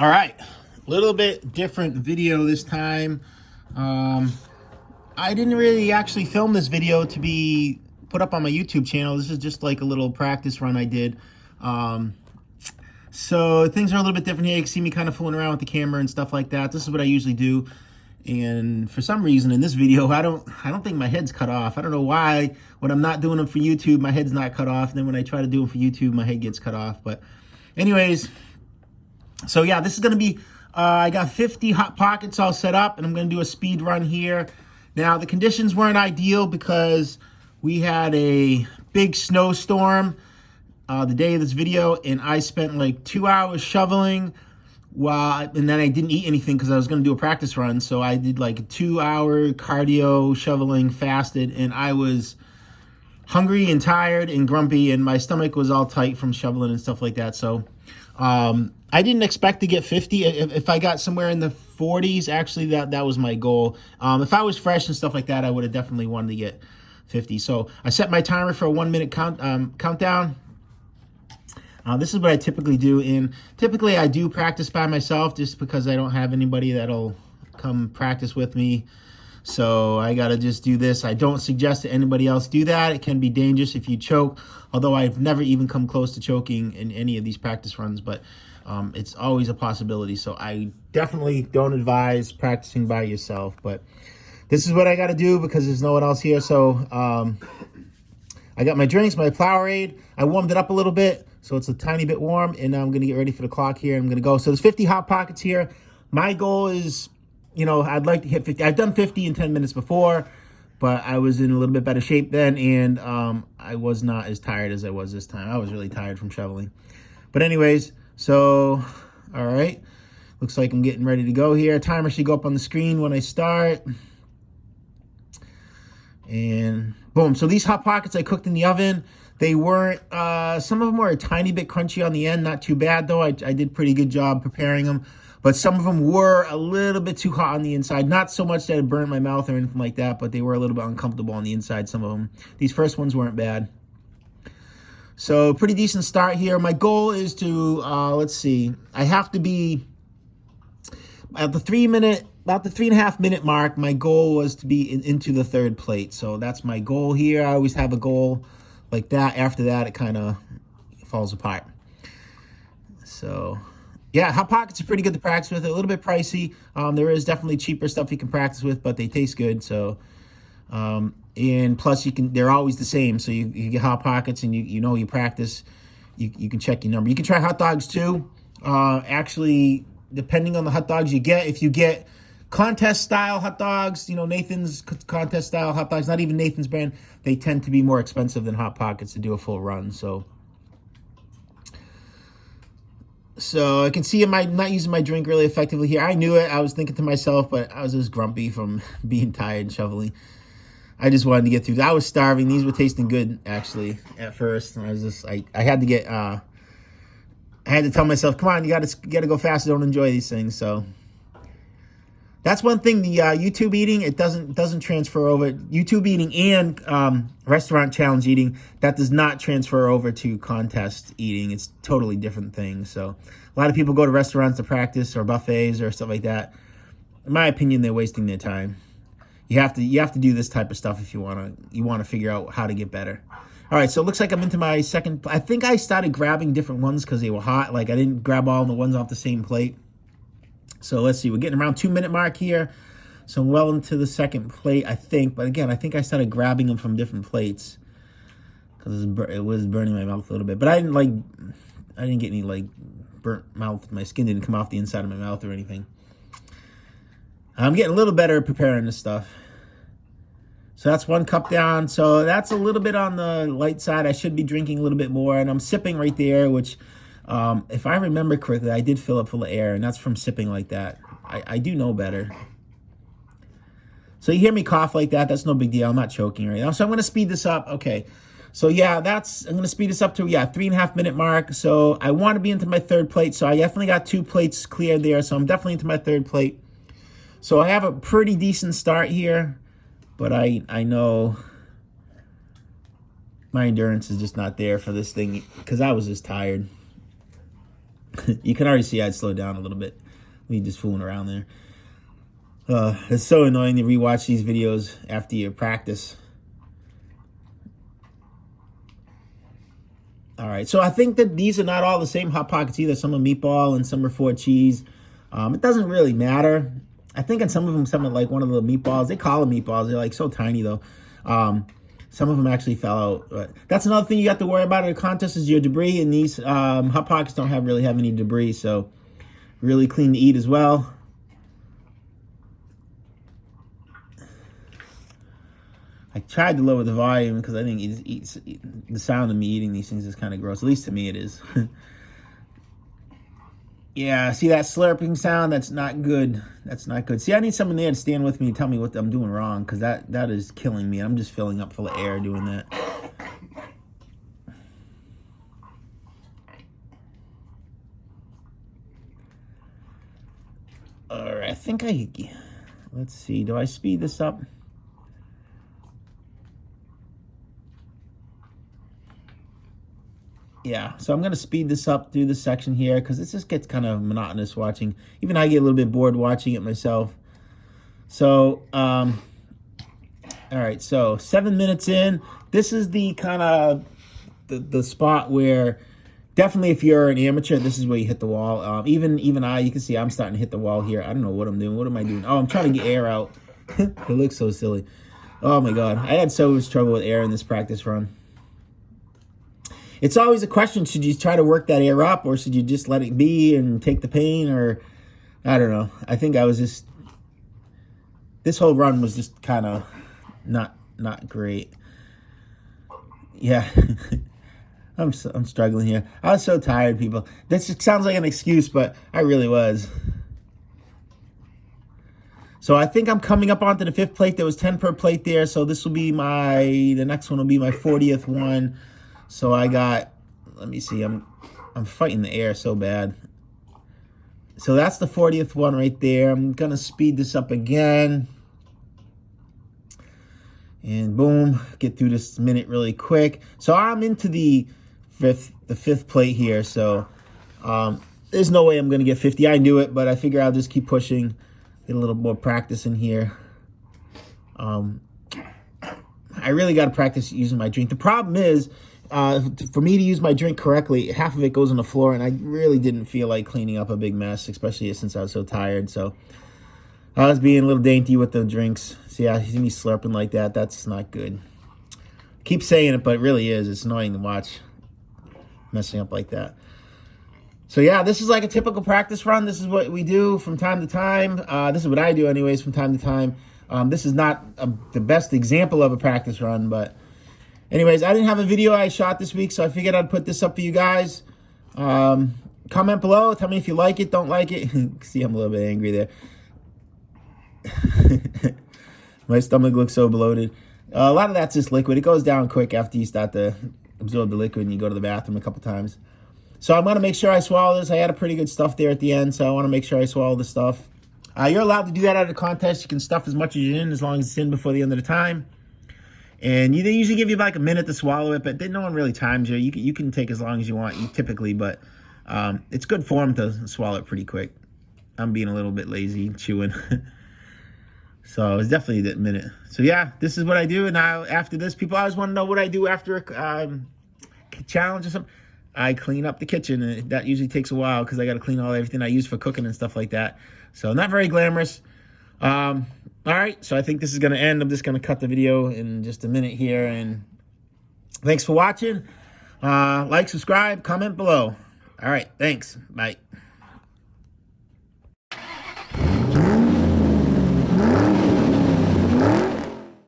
All right, a little bit different video this time. I didn't really actually film this video to be put up on my YouTube channel. This is just like a little practice run I did. So things are a little bit different here. You can see me kind of fooling around with the camera and stuff like that. This is what I usually do. And for some reason in this video, I don't think my head's cut off. I don't know why. When I'm not doing them for YouTube, my head's not cut off. And then when I try to do them for YouTube, my head gets cut off. But anyways, so yeah, this is going to be, I got 50 Hot Pockets all set up, and I'm going to do a speed run here. Now, the conditions weren't ideal because we had a big snowstorm the day of this video, and I spent like 2 hours shoveling and then I didn't eat anything because I was going to do a practice run. So I did like a 2-hour cardio shoveling, fasted, and I was hungry and tired and grumpy, and my stomach was all tight from shoveling and stuff like that. So I didn't expect to get 50. If I got somewhere in the 40s, actually, that was my goal. If I was fresh and stuff like that, I would have definitely wanted to get 50. So I set my timer for a 1-minute countdown. This is what I typically do, and typically I do practice by myself just because I don't have anybody that'll come practice with me. So I got to just do this. I don't suggest that anybody else do that. It can be dangerous if you choke, although I've never even come close to choking in any of these practice runs, but it's always a possibility. So I definitely don't advise practicing by yourself, but this is what I got to do because there's no one else here. So I got my drinks, my Powerade. I warmed it up a little bit, so it's a tiny bit warm, and now I'm going to get ready for the clock here. I'm going to go. So there's 50 Hot Pockets here. My goal is, you know, I'd like to hit 50. I've done 50 in 10 minutes before, but I was in a little bit better shape then, and I was not as tired as I was this time. I was really tired from shoveling. But anyways, so, all right. Looks like I'm getting ready to go here. Timer should go up on the screen when I start. And boom. So these Hot Pockets I cooked in the oven. They weren't, some of them were a tiny bit crunchy on the end. Not too bad, though. I did a pretty good job preparing them. But some of them were a little bit too hot on the inside. Not so much that it burned my mouth or anything like that, but they were a little bit uncomfortable on the inside, some of them. These first ones weren't bad. So pretty decent start here. My goal is to, let's see, I have to be at the 3.5 minute mark. My goal was to be into the third plate. So that's my goal here. I always have a goal like that. After that, it kind of falls apart. So yeah, Hot Pockets are pretty good to practice with. A little bit pricey. There is definitely cheaper stuff you can practice with, but they taste good. So, and plus they're always the same. So you get Hot Pockets and you know you practice. You can check your number. You can try hot dogs too. Actually, depending on the hot dogs you get, if you get contest style hot dogs, you know, Nathan's contest style hot dogs, not even Nathan's brand, they tend to be more expensive than Hot Pockets to do a full run. So I can see I'm not using my drink really effectively here. I knew it. I was thinking to myself, but I was just grumpy from being tired and shoveling. I just wanted to get through. I was starving. These were tasting good, actually, at first. And I was just, I had to get, I had to tell myself, come on, you got to go faster. Don't enjoy these things. So that's one thing. The YouTube eating, it doesn't transfer over. YouTube eating and restaurant challenge eating, that does not transfer over to contest eating. It's totally different things. So a lot of people go to restaurants to practice or buffets or stuff like that. In my opinion, they're wasting their time. You have to do this type of stuff if you want to figure out how to get better. All right, so it looks like I'm into my second. I think I started grabbing different ones because they were hot. Like I didn't grab all the ones off the same plate. So let's see, we're getting around 2-minute mark here. So I'm well into the second plate, I think. But again, I think I started grabbing them from different plates because it was burning my mouth a little bit. But I didn't get any like burnt mouth. My skin didn't come off the inside of my mouth or anything. I'm getting a little better at preparing this stuff. So that's 1 cup down. So that's a little bit on the light side. I should be drinking a little bit more. And I'm sipping right there, which if I remember correctly, I did fill up full of air. And that's from sipping like that. I do know better. So you hear me cough like that. That's no big deal. I'm not choking right now. So I'm going to speed this up. Okay. So yeah, I'm going to speed this up to, 3.5 minute mark. So I want to be into my third plate. So I definitely got 2 plates cleared there. So I'm definitely into my third plate. So I have a pretty decent start here. But I know my endurance is just not there for this thing because I was just tired. You can already see I'd slow down a little bit. Me just fooling around there. It's so annoying to rewatch these videos after your practice. All right, so I think that these are not all the same Hot Pockets either. Some are meatball and some are four cheese. It doesn't really matter. I think in some of them, something like one of the meatballs, they call them meatballs. They're like so tiny though. Some of them actually fell out. But that's another thing you have to worry about at a contest is your debris. And these Hot Pockets don't really have any debris, so really clean to eat as well. I tried to lower the volume because I think the sound of me eating these things is kind of gross. At least to me it is. Yeah, see that slurping sound? That's not good. That's not good. See, I need someone there to stand with me and tell me what I'm doing wrong because that is killing me. I'm just filling up full of air doing that. All right, I think let's see. Do I speed this up? Yeah, so I'm going to speed this up through this section here because it just gets kind of monotonous watching. Even I get a little bit bored watching it myself. So, all right, so 7 minutes in. This is the kind of the spot where definitely if you're an amateur, this is where you hit the wall. Even you can see I'm starting to hit the wall here. I don't know what I'm doing. What am I doing? Oh, I'm trying to get air out. It looks so silly. Oh, my God. I had so much trouble with air in this practice run. It's always a question, should you try to work that air up or should you just let it be and take the pain or, I don't know. I think I was just, this whole run was just kind of not great. Yeah, I'm struggling here. I was so tired, people. This sounds like an excuse, but I really was. So I think I'm coming up onto the 5th plate. There was 10 per plate there, so this will be the next one will be my 40th one. So I got, let me see, I'm fighting the air so bad. So that's the 40th one right there. I'm going to speed this up again. And boom, get through this minute really quick. So I'm into the fifth plate here. So there's no way I'm going to get 50. I knew it, but I figure I'll just keep pushing, get a little more practice in here. I really got to practice using my drink. The problem is, for me to use my drink correctly, half of it goes on the floor, and I really didn't feel like cleaning up a big mess, especially since I was so tired. So I was being a little dainty with the drinks. See, I see me slurping like that. That's not good. I keep saying it, but it really is. It's annoying to watch messing up like that. So yeah, this is like a typical practice run. This is what we do from time to time. This is what I do anyways from time to time. This is not the best example of a practice run, but anyways, I didn't have a video I shot this week, so I figured I'd put this up for you guys. Comment below. Tell me if you like it, don't like it. See, I'm a little bit angry there. My stomach looks so bloated. A lot of that's just liquid. It goes down quick after you start to absorb the liquid and you go to the bathroom a couple times. So I'm going to make sure I swallow this. I had a pretty good stuff there at the end, so I want to make sure I swallow the stuff. You're allowed to do that at a contest. You can stuff as much as you're in as long as it's in before the end of the time. And they usually give you like a minute to swallow it, but no one really times you. You can take as long as you want, typically, but it's good form to swallow it pretty quick. I'm being a little bit lazy chewing. So it's definitely that minute. So yeah, this is what I do. And now after this, people always want to know what I do after a challenge or something. I clean up the kitchen, and that usually takes a while because I got to clean everything I use for cooking and stuff like that. So not very glamorous. All right, so I think this is going to end. I'm just going to cut the video in just a minute here. And thanks for watching. Like, subscribe, comment below. All right, thanks. Bye.